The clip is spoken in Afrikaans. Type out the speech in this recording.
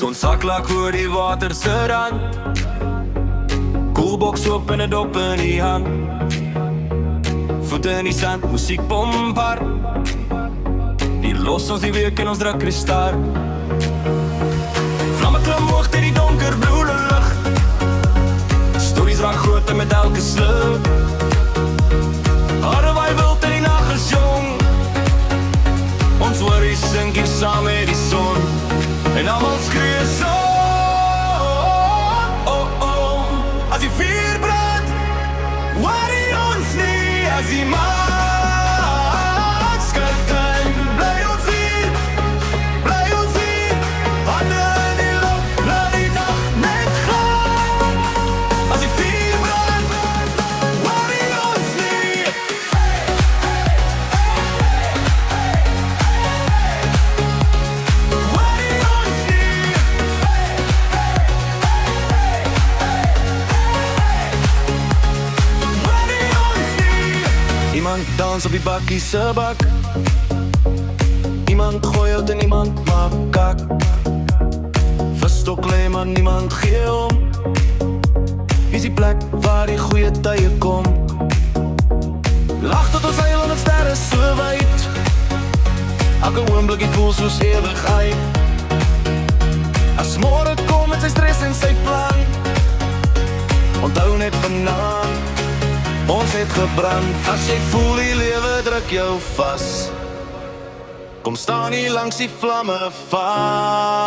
Zo'n zaklak oor die water se rand, koelbox oop en 'n dop in die hand, voete in die sand, musiek pomp hard. Die los ons die week en ons druk kristal. Vlamme klim hoog deur die donker bloede lug, stories raak groter met elke sluk. Harde waai wild en die nag is jong, ons worries sink hier saam met die son, en almal skree so. As die vuur brand, worry ons nie. As die maan skyn, bly ons hier, hande in die lug, laat die nag net gaan. As die vuur brand, worry ons nie. Worry ons nie. Worry ons nie. Iemand dans op die bakkie se bak, iemand gooi uit en iemand maak kak. Verstok lê maar niemand gee om, wie is die plek waar die goeie tye kom. Lag tot ons eiland en sterre so wyd, elke oomblik voel soos ewigheid. As môre kom met sy stres en sy plan, onthou net vanaand, ons het gebrand. As jy voel die lewe druk jou vas, kom staan hier langs die vlamme vas.